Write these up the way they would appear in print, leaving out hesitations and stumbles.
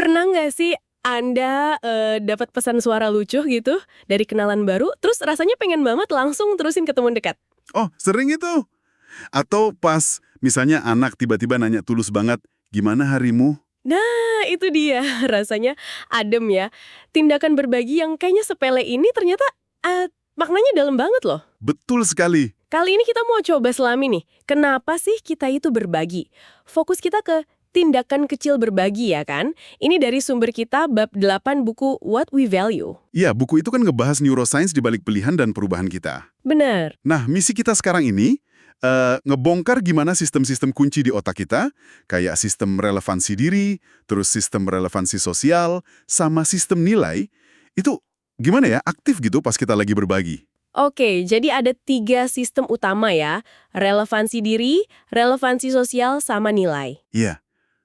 Pernah nggak sih Anda dapat pesan suara lucu gitu dari kenalan baru, terus rasanya pengen banget langsung terusin ke teman dekat? Oh, sering itu. Atau pas misalnya anak tiba-tiba nanya tulus banget, gimana harimu? Nah, itu dia. Rasanya adem ya. Tindakan berbagi yang kayaknya sepele ini ternyata maknanya dalam banget loh. Betul sekali. Kali ini kita mau coba selami nih. Kenapa sih kita itu berbagi? Fokus kita ke tindakan kecil berbagi ya kan? Ini dari sumber kita bab 8 buku What We Value. Iya, buku itu kan ngebahas neuroscience di balik pilihan dan perubahan kita. Benar. Nah, misi kita sekarang ini ngebongkar gimana sistem-sistem kunci di otak kita, kayak sistem relevansi diri, terus sistem relevansi sosial, sama sistem nilai, itu gimana ya, aktif gitu pas kita lagi berbagi. Oke, jadi ada 3 sistem utama ya. Relevansi diri, relevansi sosial, sama nilai. Iya,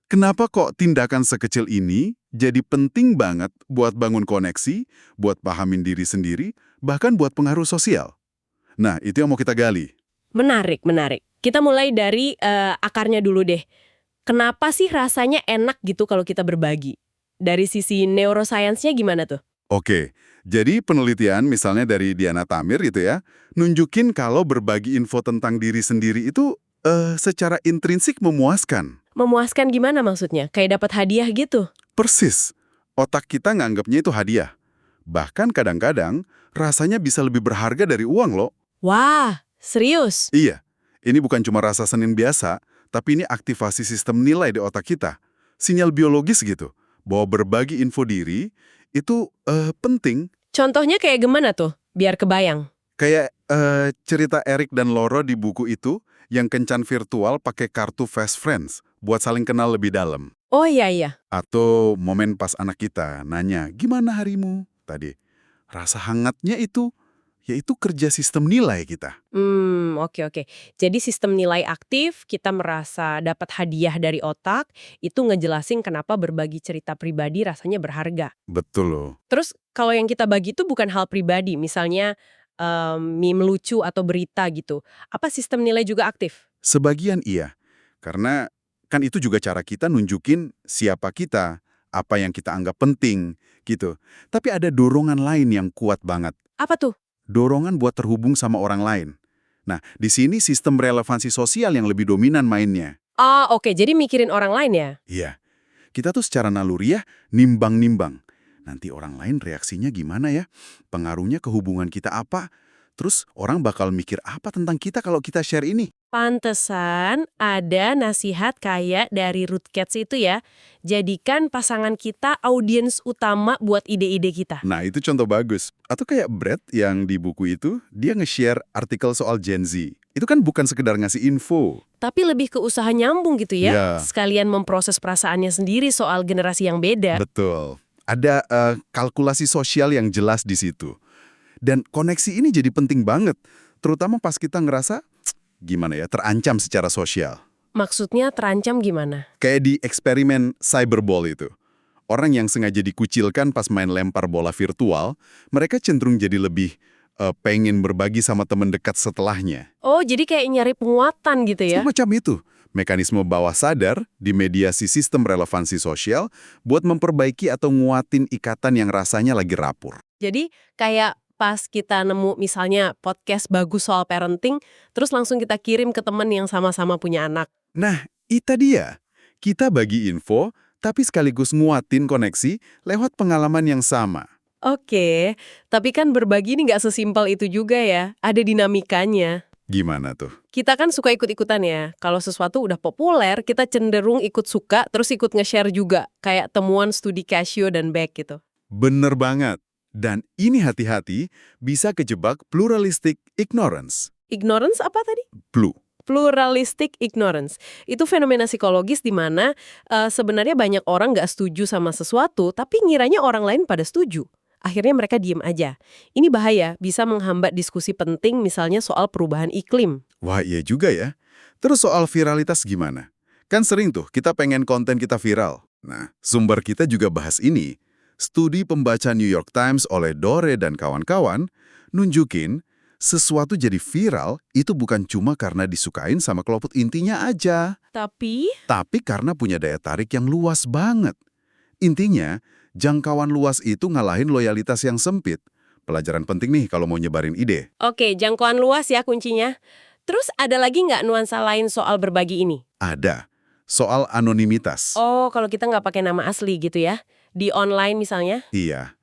kenapa kok tindakan sekecil ini jadi penting banget buat bangun koneksi, buat pahamin diri sendiri, bahkan buat pengaruh sosial? Nah, itu yang mau kita gali. Menarik, menarik. Kita mulai dari akarnya dulu deh. Kenapa sih rasanya enak gitu kalau kita berbagi? Dari sisi neuroscience-nya gimana tuh? Oke, jadi penelitian misalnya dari Diana Tamir gitu ya, nunjukin kalau berbagi info tentang diri sendiri itu secara intrinsik memuaskan. Memuaskan gimana maksudnya? Kayak dapat hadiah gitu? Persis, otak kita nganggapnya itu hadiah. Bahkan kadang-kadang rasanya bisa lebih berharga dari uang loh. Wah, serius? Iya, ini bukan cuma rasa seneng biasa, tapi ini aktivasi sistem nilai di otak kita. Sinyal biologis gitu, bahwa berbagi info diri itu penting. Contohnya kayak gimana tuh? Biar kebayang. Kayak cerita Eric dan Loro di buku itu, yang kencan virtual pakai kartu Fast Friends buat saling kenal lebih dalam. Oh iya, iya. Atau momen pas anak kita nanya, gimana harimu? Tadi, rasa hangatnya itu, yaitu kerja sistem nilai kita. Oke, oke. Jadi sistem nilai aktif, kita merasa dapat hadiah dari otak, itu ngejelasin kenapa berbagi cerita pribadi rasanya berharga. Betul loh. Terus kalau yang kita bagi itu bukan hal pribadi, misalnya meme lucu atau berita gitu. Apa sistem nilai juga aktif? Sebagian iya, karena kan itu juga cara kita nunjukin siapa kita, apa yang kita anggap penting, gitu. Tapi ada dorongan lain yang kuat banget. Apa tuh? Dorongan buat terhubung sama orang lain. Nah, di sini sistem relevansi sosial yang lebih dominan mainnya. Ah, oke. Jadi mikirin orang lain ya? Iya, kita tuh secara naluriah nimbang-nimbang. Nanti orang lain reaksinya gimana ya? Pengaruhnya ke hubungan kita apa? Terus orang bakal mikir apa tentang kita kalau kita share ini? Pantesan ada nasihat kayak dari Rootkats itu ya. Jadikan pasangan kita audiens utama buat ide-ide kita. Nah, itu contoh bagus. Atau kayak Brad yang di buku itu, dia nge-share artikel soal Gen Z. Itu kan bukan sekedar ngasih info. Tapi lebih ke usaha nyambung gitu ya. Ya. Sekalian memproses perasaannya sendiri soal generasi yang beda. Betul. Ada kalkulasi sosial yang jelas di situ. Dan koneksi ini jadi penting banget. Terutama pas kita ngerasa, gimana ya, terancam secara sosial. Maksudnya terancam gimana? Kayak di eksperimen cyberball itu. Orang yang sengaja dikucilkan pas main lempar bola virtual, mereka cenderung jadi lebih pengen berbagi sama teman dekat setelahnya. Oh, jadi kayak nyari penguatan gitu ya? Semacam itu. Mekanisme bawah sadar dimediasi sistem relevansi sosial buat memperbaiki atau nguatin ikatan yang rasanya lagi rapur. Jadi kayak pas kita nemu misalnya podcast bagus soal parenting, terus langsung kita kirim ke teman yang sama-sama punya anak. Nah, itu dia. Kita bagi info, tapi sekaligus nguatin koneksi lewat pengalaman yang sama. Oke, tapi kan berbagi ini nggak sesimpel itu juga ya. Ada dinamikanya. Gimana tuh? Kita kan suka ikut-ikutan ya. Kalau sesuatu udah populer, kita cenderung ikut suka, terus ikut nge-share juga. Kayak temuan studi Casio dan Beck gitu. Bener banget. Dan ini hati-hati bisa kejebak pluralistic ignorance. Ignorance apa tadi? Pluralistic ignorance. Itu fenomena psikologis di mana sebenarnya banyak orang nggak setuju sama sesuatu, tapi ngiranya orang lain pada setuju. Akhirnya mereka diem aja. Ini bahaya, bisa menghambat diskusi penting misalnya soal perubahan iklim. Wah, iya juga ya. Terus soal viralitas gimana? Kan sering tuh kita pengen konten kita viral. Nah, sumber kita juga bahas ini. Studi pembaca New York Times oleh Dore dan kawan-kawan nunjukin sesuatu jadi viral itu bukan cuma karena disukain sama kelompok intinya aja. Tapi Tapi karena punya daya tarik yang luas banget. Intinya, jangkauan luas itu ngalahin loyalitas yang sempit. Pelajaran penting nih kalau mau nyebarin ide. Oke, jangkauan luas ya kuncinya. Terus ada lagi nggak nuansa lain soal berbagi ini? Ada. Soal anonimitas. Oh, kalau kita nggak pakai nama asli gitu ya? Di online misalnya? Iya.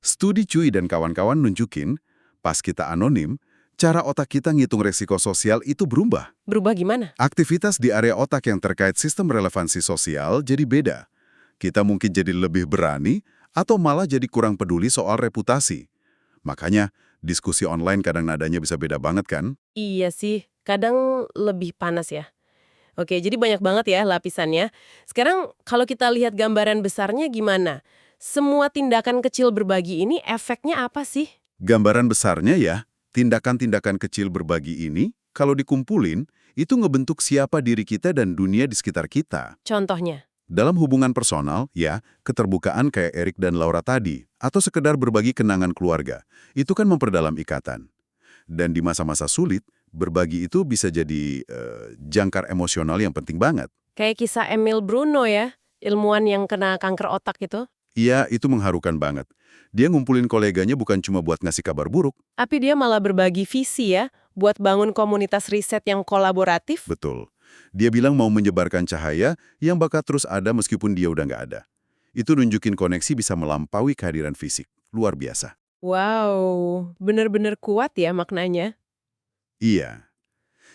Studi Cui dan kawan-kawan nunjukin, pas kita anonim, cara otak kita ngitung resiko sosial itu berubah. Berubah gimana? Aktivitas di area otak yang terkait sistem relevansi sosial jadi beda. Kita mungkin jadi lebih berani atau malah jadi kurang peduli soal reputasi. Makanya, diskusi online kadang nadanya bisa beda banget kan? Iya sih, kadang lebih panas ya. Oke, jadi banyak banget ya lapisannya. Sekarang kalau kita lihat gambaran besarnya gimana? Semua tindakan kecil berbagi ini efeknya apa sih? Gambaran besarnya ya, tindakan-tindakan kecil berbagi ini, kalau dikumpulin, itu ngebentuk siapa diri kita dan dunia di sekitar kita. Contohnya? Dalam hubungan personal, ya, keterbukaan kayak Erik dan Laura tadi, atau sekedar berbagi kenangan keluarga, itu kan memperdalam ikatan. Dan di masa-masa sulit, berbagi itu bisa jadi jangkar emosional yang penting banget. Kayak kisah Emil Bruno ya, ilmuwan yang kena kanker otak itu. Iya, itu mengharukan banget. Dia ngumpulin koleganya bukan cuma buat ngasih kabar buruk. Tapi dia malah berbagi visi ya, buat bangun komunitas riset yang kolaboratif. Betul. Dia bilang mau menyebarkan cahaya yang bakal terus ada meskipun dia udah nggak ada. Itu nunjukin koneksi bisa melampaui kehadiran fisik. Luar biasa. Wow, bener-bener kuat ya maknanya. Iya.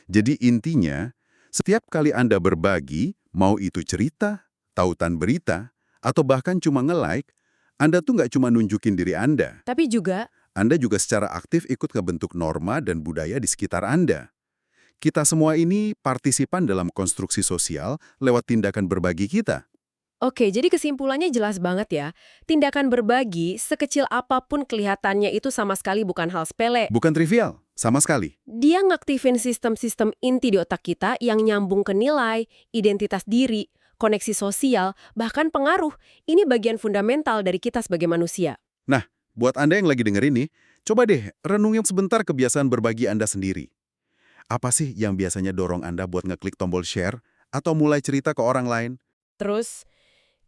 Jadi intinya, setiap kali Anda berbagi, mau itu cerita, tautan berita, atau bahkan cuma nge-like, Anda tuh nggak cuma nunjukin diri Anda. Tapi juga, Anda juga secara aktif ikut ngebentuk norma dan budaya di sekitar Anda. Kita semua ini partisipan dalam konstruksi sosial lewat tindakan berbagi kita. oke, jadi kesimpulannya jelas banget ya. Tindakan berbagi, sekecil apapun kelihatannya itu sama sekali bukan hal sepele. Bukan trivial, sama sekali. Dia ngaktifin sistem-sistem inti di otak kita yang nyambung ke nilai, identitas diri, koneksi sosial, bahkan pengaruh. Ini bagian fundamental dari kita sebagai manusia. Nah, buat Anda yang lagi denger ini, coba deh renungin sebentar kebiasaan berbagi Anda sendiri. Apa sih yang biasanya dorong Anda buat ngeklik tombol share atau mulai cerita ke orang lain? Terus,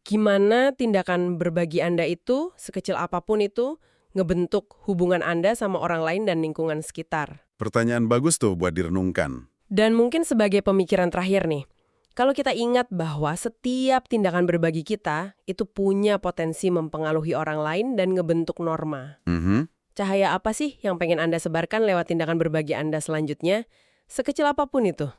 gimana tindakan berbagi Anda itu, sekecil apapun itu, ngebentuk hubungan Anda sama orang lain dan lingkungan sekitar? Pertanyaan bagus tuh buat direnungkan. Dan mungkin sebagai pemikiran terakhir nih, kalau kita ingat bahwa setiap tindakan berbagi kita itu punya potensi mempengaruhi orang lain dan ngebentuk norma. Cahaya apa sih yang pengen Anda sebarkan lewat tindakan berbagi Anda selanjutnya? Sekecil apapun itu.